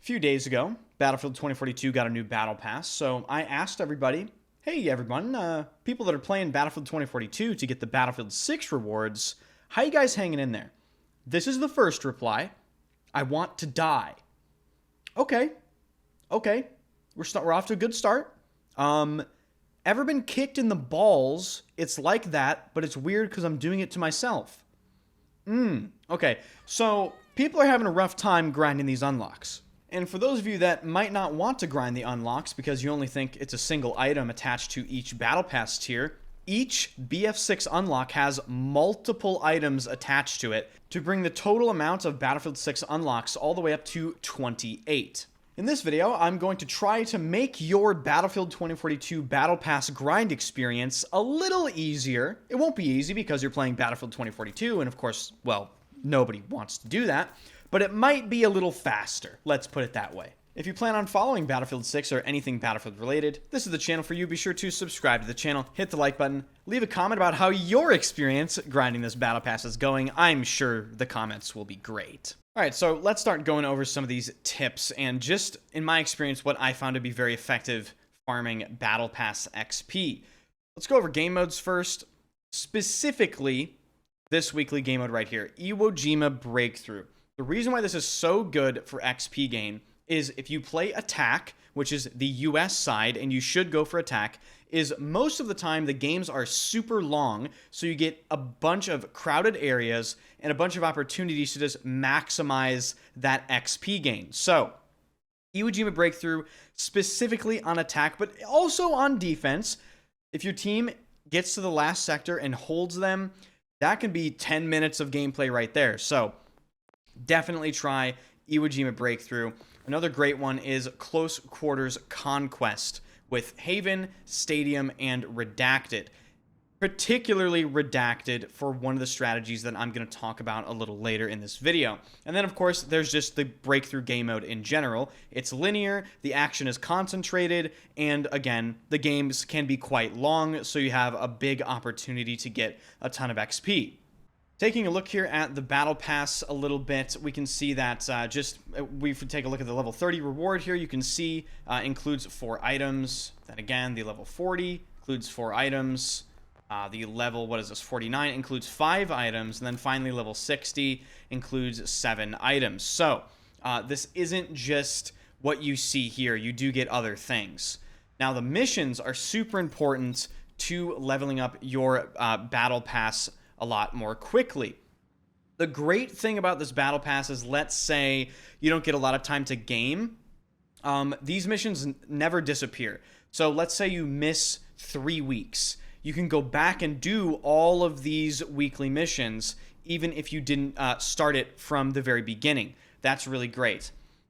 few days ago, Battlefield 2042 got a new Battle Pass, so I asked everybody, hey everyone, people that are playing Battlefield 2042 to get the Battlefield 6 rewards, how you guys hanging in there? This is the first reply. I want to die. Okay. We're off to a good start. Ever been kicked in the balls? It's like that, but it's weird because I'm doing it to myself. Okay. So people are having a rough time grinding these unlocks. And for those of you that might not want to grind the unlocks because you only think it's a single item attached to each Battle Pass tier, each BF6 unlock has multiple items attached to it to bring the total amount of Battlefield 6 unlocks all the way up to 28. In this video, I'm going to try to make your Battlefield 2042 Battle Pass grind experience a little easier. It won't be easy because you're playing Battlefield 2042, and of course, well, nobody wants to do that. But it might be a little faster, let's put it that way. If you plan on following Battlefield 6 or anything Battlefield related, this is the channel for you. Be sure to subscribe to the channel, hit the like button, leave a comment about how your experience grinding this Battle Pass is going. I'm sure the comments will be great. Alright, so let's start going over some of these tips and just, in my experience, what I found to be very effective farming Battle Pass XP. Let's go over game modes first. Specifically, this weekly game mode right here, Iwo Jima Breakthrough. The reason why this is so good for XP gain is if you play attack, which is the US side, and you should go for attack, is most of the time the games are super long, so you get a bunch of crowded areas and a bunch of opportunities to just maximize that XP gain. So, Iwo Jima Breakthrough, specifically on attack, but also on defense. If your team gets to the last sector and holds them, that can be 10 minutes of gameplay right there. So, definitely try Iwo Jima Breakthrough. Another great one is Close Quarters Conquest with Haven, Stadium, and Redacted. Particularly Redacted for one of the strategies that I'm going to talk about a little later in this video. And then, of course, there's just the Breakthrough game mode in general. It's linear, the action is concentrated, and again, the games can be quite long, so you have a big opportunity to get a ton of XP. Taking a look here at the Battle Pass a little bit, we can see that we take a look at the level 30 reward here. You can see includes 4 items. Then again, the level 40 includes 4 items. The level, 49 includes 5 items. And then finally, level 60 includes 7 items. So this isn't just what you see here. You do get other things. Now, the missions are super important to leveling up your Battle Pass a lot more quickly. The great thing about this Battle Pass is, let's say you don't get a lot of time to game. These missions never disappear. So let's say you miss 3 weeks. You can go back and do all of these weekly missions, even if you didn't start it from the very beginning. That's really great.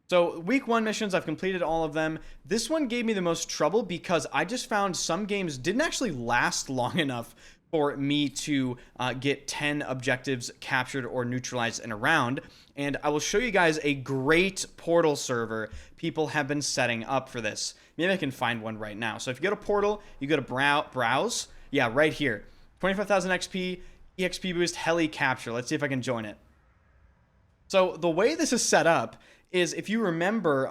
So week 1 missions, I've completed all of them. This one gave me the most trouble because I just found some games didn't actually last long enough for me to get 10 objectives captured or neutralized in a round. And I will show you guys a great portal server people have been setting up for this. Maybe I can find one right now. So if you go to portal, you go to browse. Yeah, right here. 25,000 XP, EXP boost, heli capture. Let's see if I can join it. So the way this is set up is, if you remember,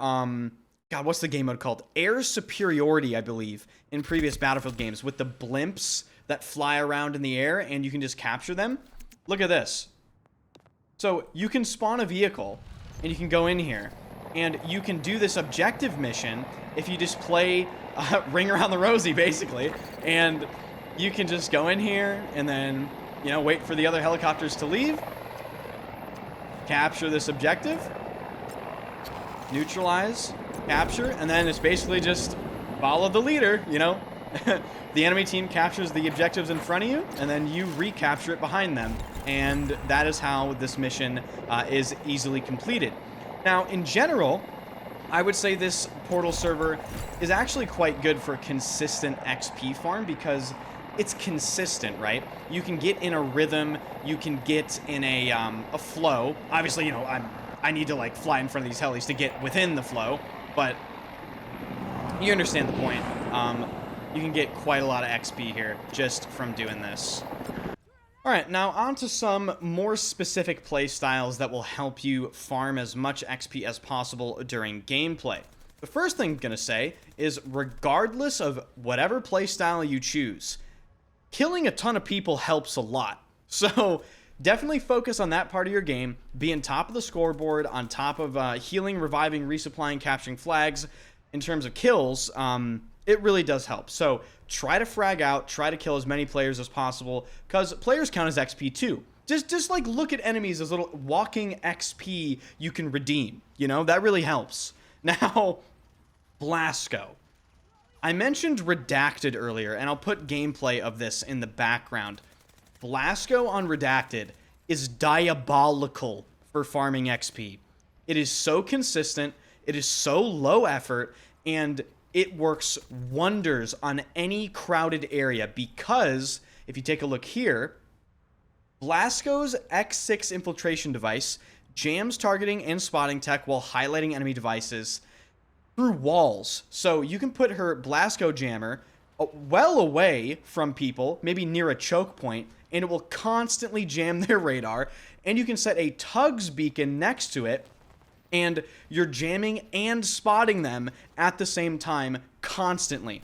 God, what's the game mode called? Air Superiority, I believe, in previous Battlefield games, with the blimps that fly around in the air and you can just capture them. Look at this. So you can spawn a vehicle and you can go in here and you can do this objective mission if you just play Ring Around the Rosie, basically. And you can just go in here and then, you know, wait for the other helicopters to leave, capture this objective, neutralize, capture, and then it's basically just follow the leader, you know. The enemy team captures the objectives in front of you, and then you recapture it behind them. And that is how this mission is easily completed. Now, in general, I would say this portal server is actually quite good for consistent XP farm because it's consistent, right? You can get in a rhythm, you can get in a flow. Obviously, you know, I need to like fly in front of these helis to get within the flow, but you understand the point. You can get quite a lot of XP here just from doing this. All right, now on to some more specific play styles that will help you farm as much XP as possible during gameplay. The first thing I'm going to say is, regardless of whatever play style you choose, killing a ton of people helps a lot. So definitely focus on that part of your game, being top of the scoreboard, on top of healing, reviving, resupplying, capturing flags. In terms of kills, it really does help. So try to frag out, try to kill as many players as possible, because players count as XP too. Just like look at enemies as little walking XP you can redeem. You know, that really helps. Now, Blasco. I mentioned Redacted earlier, and I'll put gameplay of this in the background. Blasco on Redacted is diabolical for farming XP. It is so consistent, it is so low effort, and it works wonders on any crowded area because, if you take a look here, Blasco's X6 infiltration device jams targeting and spotting tech while highlighting enemy devices through walls. So you can put her Blasco jammer well away from people, maybe near a choke point, and it will constantly jam their radar. And you can set a Tugs beacon next to it, and you're jamming and spotting them at the same time constantly.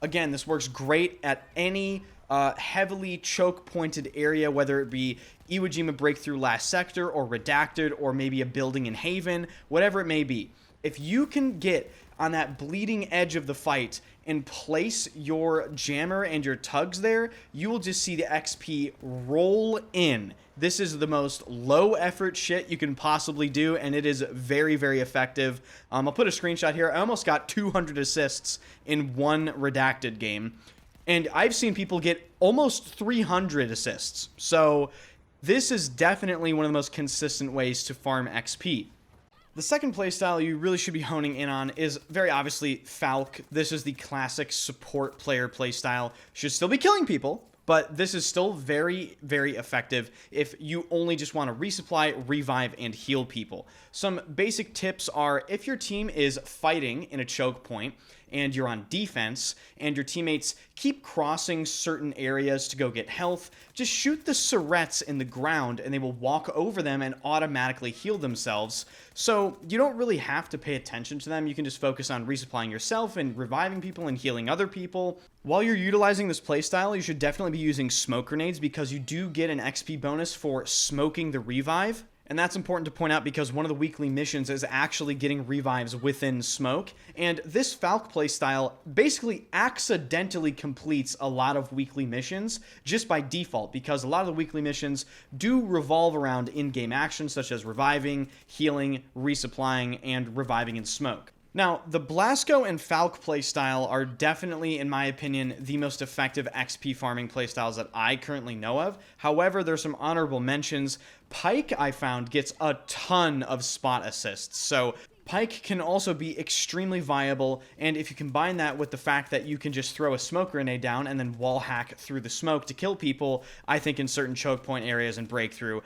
Again, this works great at any heavily choke-pointed area, whether it be Iwo Jima Breakthrough Last Sector, or Redacted, or maybe a building in Haven, whatever it may be. If you can get on that bleeding edge of the fight and place your jammer and your tugs there, you will just see the XP roll in. This is the most low effort shit you can possibly do, and it is very, very effective. I'll put a screenshot here. I almost got 200 assists in one Redacted game, and I've seen people get almost 300 assists. So this is definitely one of the most consistent ways to farm XP. The second playstyle you really should be honing in on is very obviously Falck. This is the classic support player playstyle. Should still be killing people, but this is still very, very effective if you only just want to resupply, revive, and heal people. Some basic tips are, if your team is fighting in a choke point and you're on defense and your teammates keep crossing certain areas to go get health, just shoot the Surrettes in the ground and they will walk over them and automatically heal themselves. So you don't really have to pay attention to them. You can just focus on resupplying yourself and reviving people and healing other people. While you're utilizing this playstyle, you should definitely be using smoke grenades because you do get an XP bonus for smoking the revive. And that's important to point out because one of the weekly missions is actually getting revives within smoke. And this Falck playstyle basically accidentally completes a lot of weekly missions just by default, because a lot of the weekly missions do revolve around in-game actions such as reviving, healing, resupplying, and reviving in smoke. Now, the Blasco and Falck playstyle are definitely, in my opinion, the most effective XP farming playstyles that I currently know of. However, there's some honorable mentions. Pike, I found, gets a ton of spot assists, so Pike can also be extremely viable, and if you combine that with the fact that you can just throw a smoke grenade down and then wall hack through the smoke to kill people, I think in certain choke point areas and breakthrough,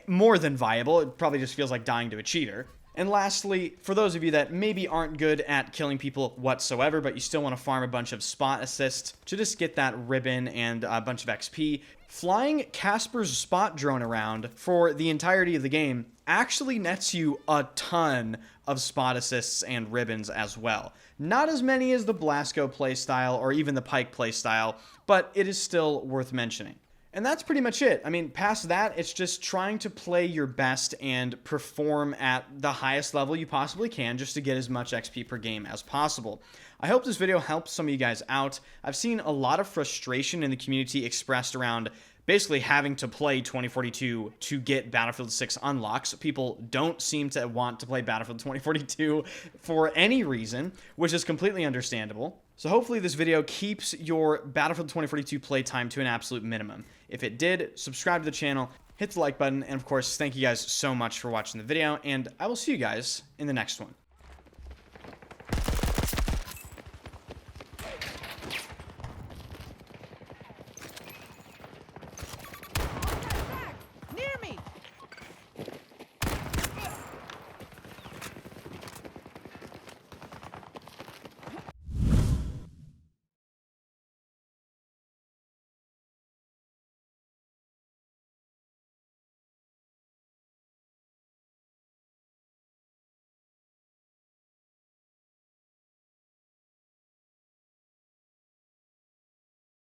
more than viable. It probably just feels like dying to a cheater. And lastly, for those of you that maybe aren't good at killing people whatsoever, but you still want to farm a bunch of spot assists to just get that ribbon and a bunch of XP, flying Casper's spot drone around for the entirety of the game actually nets you a ton of spot assists and ribbons as well. Not as many as the Blasco playstyle or even the Pike playstyle, but it is still worth mentioning. And that's pretty much it. I mean, past that, it's just trying to play your best and perform at the highest level you possibly can just to get as much XP per game as possible. I hope this video helps some of you guys out. I've seen a lot of frustration in the community expressed around basically having to play 2042 to get Battlefield 6 unlocks. People don't seem to want to play Battlefield 2042 for any reason, which is completely understandable. So hopefully this video keeps your Battlefield 2042 playtime to an absolute minimum. If it did, subscribe to the channel, hit the like button, and of course, thank you guys so much for watching the video, and I will see you guys in the next one.